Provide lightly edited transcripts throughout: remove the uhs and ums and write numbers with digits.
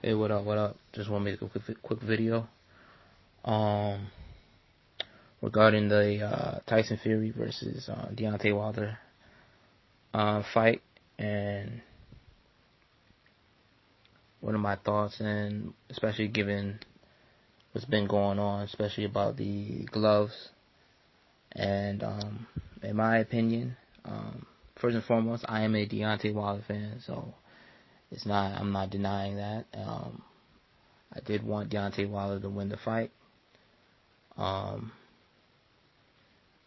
Hey, what up? What up? Just want to make a quick video. Um, Regarding the Tyson Fury versus Deontay Wilder fight, and what are my thoughts, and especially given what's been going on, especially about the gloves. And in my opinion, first and foremost, I am a Deontay Wilder fan, so I'm not denying that. I did want Deontay Wilder to win the fight.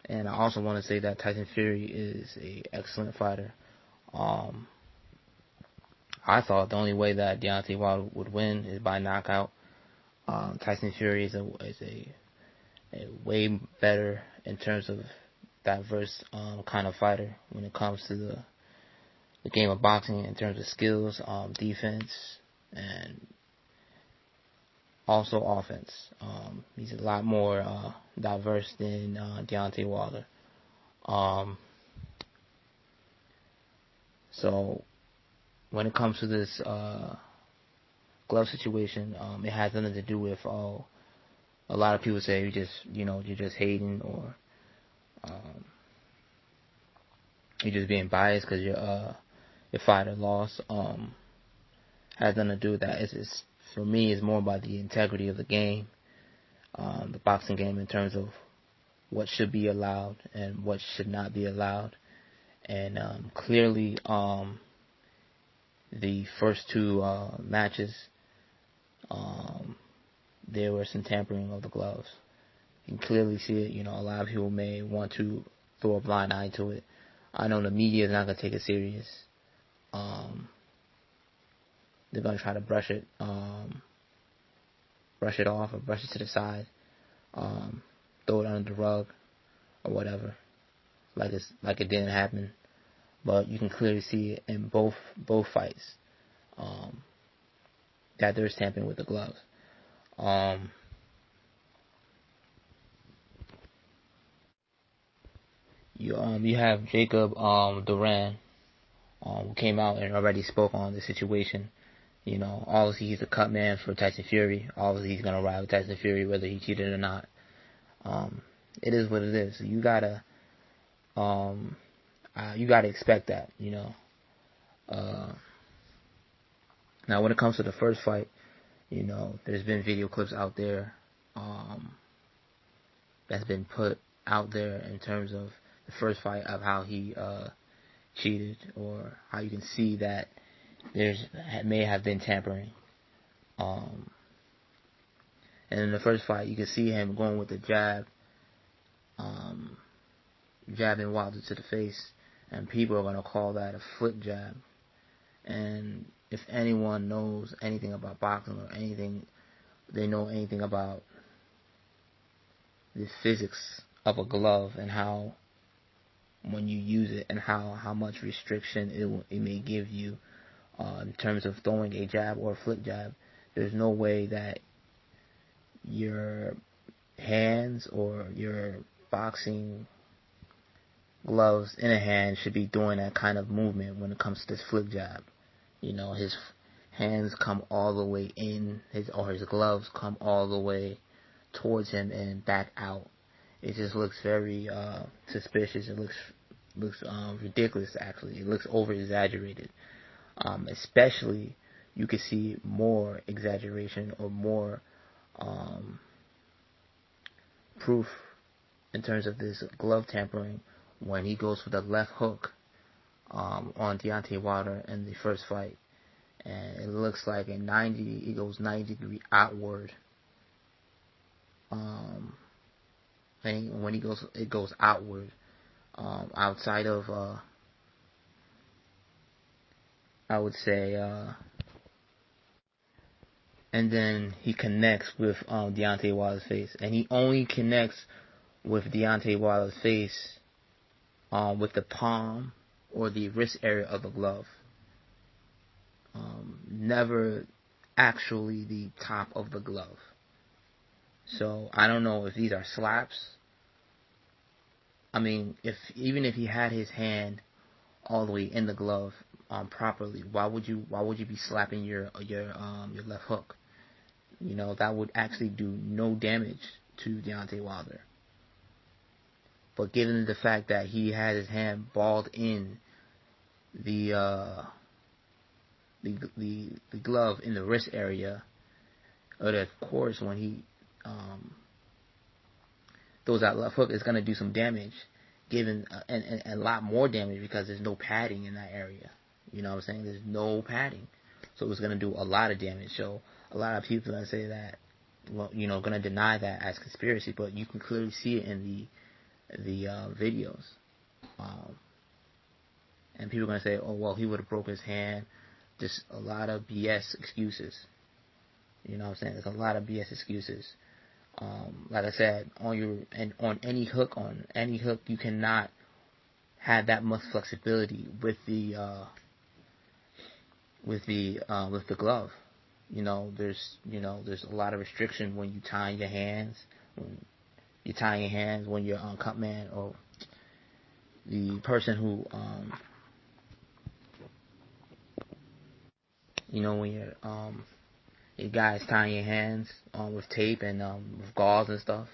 And I also want to say that Tyson Fury is an excellent fighter. I thought the only way that Deontay Wilder would win is by knockout. Tyson Fury is a way better in terms of diverse kind of fighter when it comes to the game of boxing, in terms of skills, defense, and also offense. He's a lot more diverse than Deontay Wilder. So when it comes to this glove situation, it has nothing to do with a lot of people say you're just hating, or you're just being biased because your fighter lost. Has nothing to do with that. It's for me, it's more about the integrity of the game, the boxing game, in terms of what should be allowed and what should not be allowed. And clearly, the first two matches, there was some tampering of the gloves. You can clearly see it. A lot of people may want to throw a blind eye to it. I know the media is not going to take it serious. They're going to try to brush it off, or brush it to the side, throw it under the rug or whatever, like it didn't happen. But you can clearly see it in both fights, that there's tampering with the gloves. You have Jacob Duran, who came out and already spoke on the situation. Obviously he's a cut man for Tyson Fury. Obviously he's gonna ride with Tyson Fury whether he cheated or not. It is what it is. You gotta expect that. Now when it comes to the first fight, there's been video clips out there that's been put out there in terms of the first fight, of how he cheated, or how you can see that may have been tampering. And in the first fight, you can see him going with the jab, jabbing Wilder to the face, and people are going to call that a flip jab. And if anyone knows anything about boxing, or they know anything about the physics of a glove, and how when you use it, and how much restriction it may give you, in terms of throwing a jab or a flip jab, there's no way that your hands or your boxing gloves in a hand should be doing that kind of movement when it comes to this flip jab. His hands come all the way in, his gloves come all the way towards him and back out. It just looks very suspicious. It looks ridiculous, actually. It looks over exaggerated. Especially, you can see more exaggeration, or more proof in terms of this glove tampering when he goes for the left hook on Deontay Wilder in the first fight, and it looks like it goes 90 degree outward. And when it goes outward, outside of I would say, and then he connects with Deontay Wilder's face, and he only connects with Deontay Wilder's face with the palm or the wrist area of the glove, never actually the top of the glove. So I don't know if these are slaps. I mean, even if he had his hand all the way in the glove, properly, why would you be slapping your left hook? You know, that would actually do no damage to Deontay Wilder. But given the fact that he had his hand balled in the glove in the wrist area, of course, when he throws that left hook, it's gonna do some damage, given and a lot more damage because there's no padding in that area. You know what I'm saying? There's no padding, so it's gonna do a lot of damage. So a lot of people are gonna say that, well, you know, gonna deny that as conspiracy, but you can clearly see it in the videos. And people are gonna say, oh well, he would have broke his hand. Just a lot of BS excuses. You know what I'm saying? There's a lot of BS excuses. Like I said, on any hook, you cannot have that much flexibility with the glove. You know, there's a lot of restriction when you tie your hands, when you're on cut man, or the person who you know, when you're your guys tying your hands with tape and with gauze and stuff,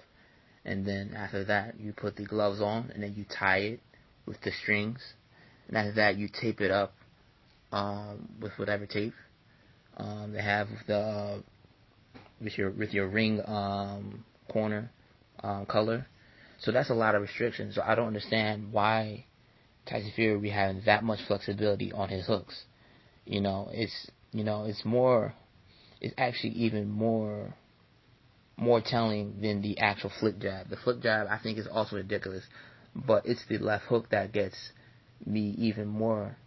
and then after that you put the gloves on, and then you tie it with the strings, and after that you tape it up with whatever tape they have with your ring corner color. So that's a lot of restrictions. So I don't understand why Tyson Fury would be having that much flexibility on his hooks. You know, it's actually even more telling than the actual flick jab. The flick jab, I think, is also ridiculous, but it's the left hook that gets me even more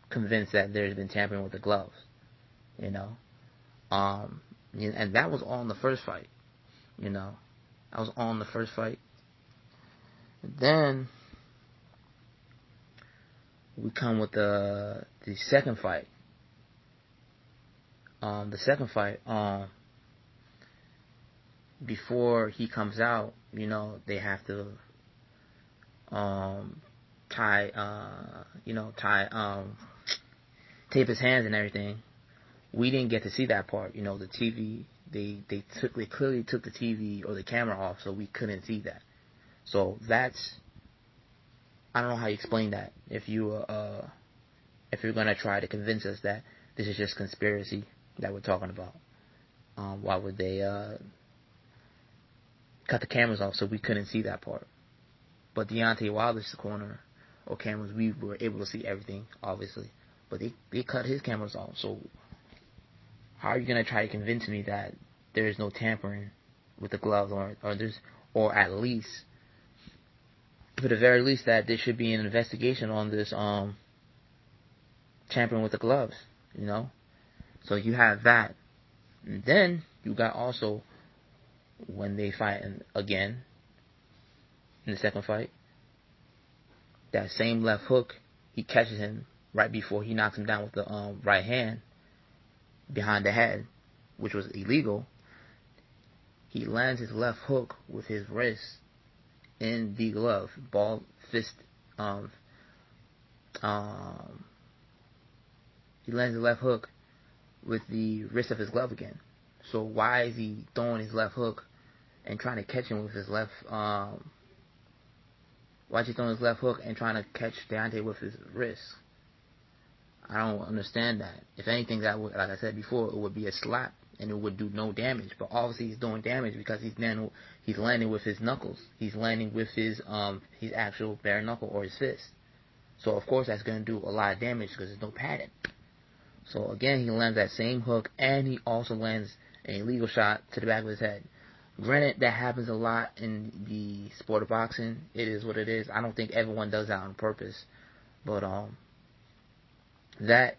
convinced that there's been tampering with the gloves. You know, and that was all in the first fight. You know, that was all in the first fight. And then we come with the second fight. The second fight, before he comes out, you know, they have to tape his hands and everything. We didn't get to see that part. You know, the TV, they clearly took the TV or the camera off, so we couldn't see that. So that's, I don't know how you explain that. If you're gonna try to convince us that this is just conspiracy that we're talking about, why would they cut the cameras off so we couldn't see that part? But Deontay Wilder's corner or cameras, we were able to see everything, obviously. But they cut his cameras off. So how are you gonna try to convince me that there is no tampering with the gloves, or at least, for the very least, that there should be an investigation on this tampering with the gloves, you know? So you have that. And then you got also, when they fight again in the second fight, that same left hook, he catches him right before he knocks him down with the right hand behind the head, which was illegal. He lands his left hook with his wrist in the glove, ball fist. He lands the left hook with the wrist of his glove again. So why is he throwing his left hook and trying to catch him with his left? Why is he throwing his left hook and trying to catch Deontay with his wrist? I don't understand that. If anything, that would, like I said before, it would be a slap and it would do no damage. But obviously he's doing damage because he's landing with his knuckles. He's landing with his actual bare knuckle or his fist. So of course that's going to do a lot of damage because there's no padding. So again, he lands that same hook, and he also lands an illegal shot to the back of his head. Granted, that happens a lot in the sport of boxing. It is what it is. I don't think everyone does that on purpose. But that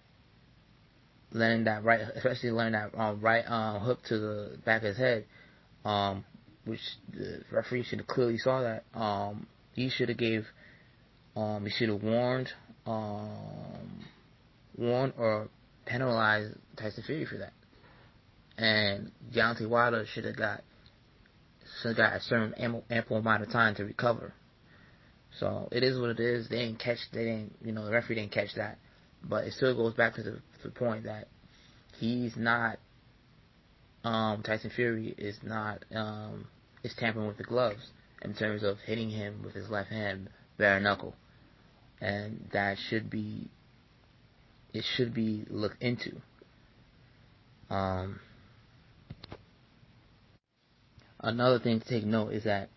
landing that right, especially landing that right hook to the back of his head, which the referee should have clearly saw that. He should have warned or penalized Tyson Fury for that. And Deontay Wilder should have got a certain ample amount of time to recover. So it is what it is. The referee didn't catch that. But it still goes back to the point that he's not, Tyson Fury is not, is tampering with the gloves in terms of hitting him with his left hand bare knuckle. And it should be looked into. Another thing to take note is that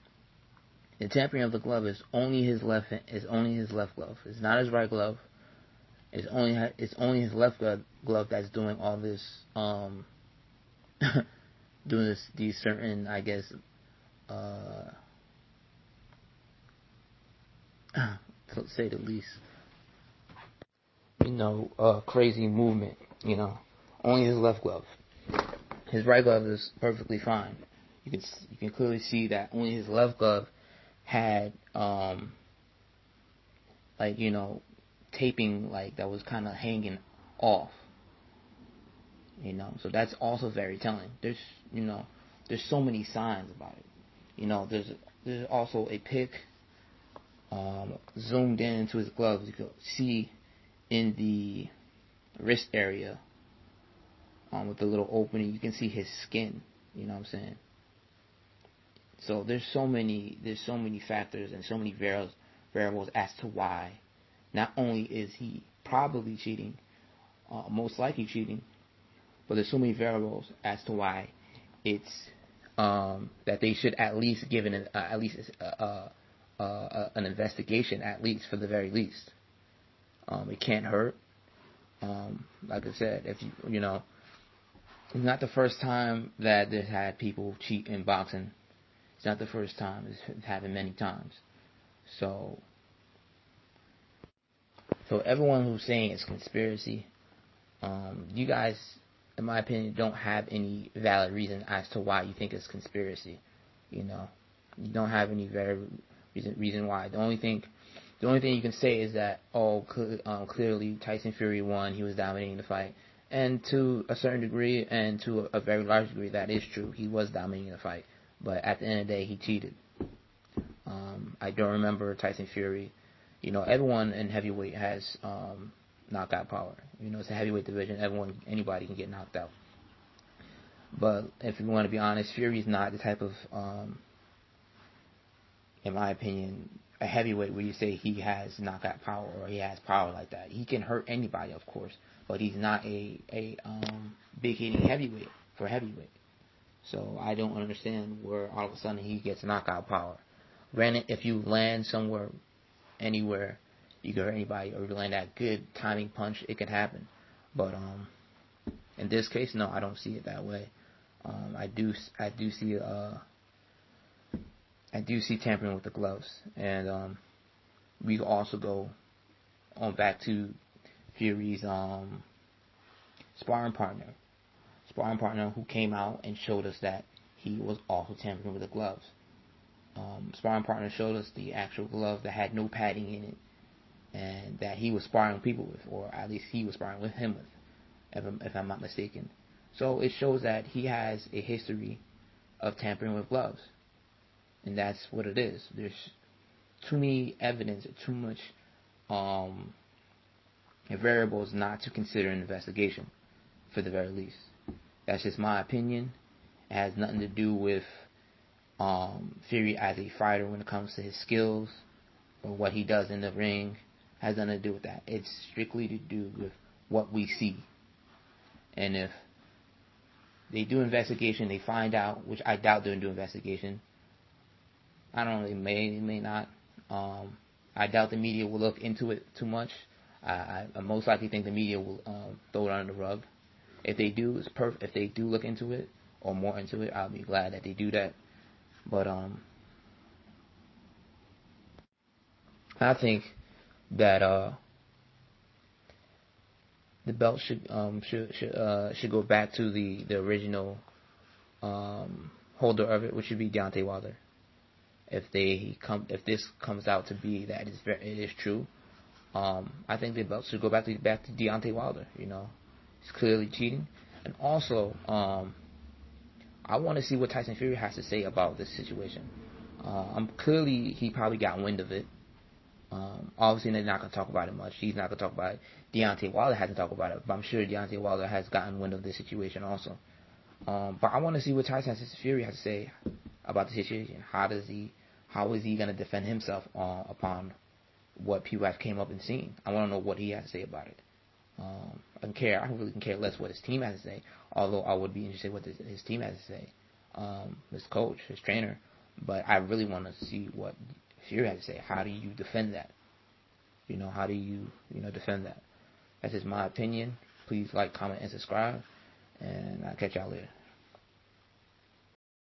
the tampering of the glove is only his left glove. It's not his right glove. It's only his left glove that's doing all this, these certain, I guess, to say the least, crazy movement. Only his left glove. His right glove is perfectly fine. You can clearly see that only his left glove had taping that was kind of hanging off. So that's also very telling. There's so many signs about it. There's also a pic zoomed in into his gloves. You can see in the wrist area, with the little opening, you can see his skin. You know what I'm saying? So there's so many factors and so many variables as to why not only is he probably cheating, most likely cheating, but there's so many variables as to why it's that they should at least give an investigation, at least, for the very least. It can't hurt. Like I said, if it's not the first time that they've had people cheat in boxing. It's not the first time. It's happened many times. So everyone who's saying it's conspiracy, you guys, in my opinion, don't have any valid reason as to why you think it's conspiracy. You don't have any very reason why. The only thing you can say is that clearly Tyson Fury won. He was dominating the fight, and to a certain degree, and to a very large degree, that is true. He was dominating the fight, but at the end of the day, he cheated. I don't remember Tyson Fury. Everyone in heavyweight has knockout power. It's a heavyweight division. Anybody can get knocked out. But if you want to be honest, Fury's not the type of, in my opinion, a heavyweight where you say he has knockout power or he has power like that. He can hurt anybody, of course, but he's not a big hitting heavyweight for heavyweight. So I don't understand where all of a sudden he gets knockout power. Granted, if you land somewhere, anywhere, you can hurt anybody, or you land that good timing punch, it can happen. But in this case, no, I don't see it that way. I do see tampering with the gloves, and we also go on back to Fury's sparring partner who came out and showed us that he was also tampering with the gloves. Sparring partner showed us the actual glove that had no padding in it, and that he was sparring people with, or at least he was sparring with him with, if I'm not mistaken. So it shows that he has a history of tampering with gloves, and that's what it is. There's too many evidence, too much variables not to consider an investigation, for the very least. That's just my opinion. It has nothing to do with Fury as a fighter when it comes to his skills or what he does in the ring. Has nothing to do with that. It's strictly to do with what we see. And if they do investigation, they find out, which I doubt they'll do investigation. I don't know, they may not. I doubt the media will look into it too much. I most likely think the media will throw it under the rug. If they do, it's perfect. If they do look into it or more into it, I'll be glad that they do that. But I think that the belt should go back to the original holder of it, which should be Deontay Wilder. If this comes out to be that it is true, I think the belt should go back to Deontay Wilder. He's clearly cheating, and also I want to see what Tyson Fury has to say about this situation. Clearly he probably got wind of it, Obviously, they're not going to talk about it much. He's not going to talk about it. Deontay Wilder hasn't talked about it, but I'm sure Deontay Wilder has gotten wind of this situation also. But I want to see what Tyson Fury has to say about the situation. How is he going to defend himself upon what people have came up and seen? I want to know what he has to say about it. I really can care less what his team has to say, although I would be interested in what his team has to say, his coach, his trainer. But I really want to see what Fury has to say. How do you defend that? How do you defend that? That's just my opinion. Please like, comment, and subscribe, and I'll catch y'all later.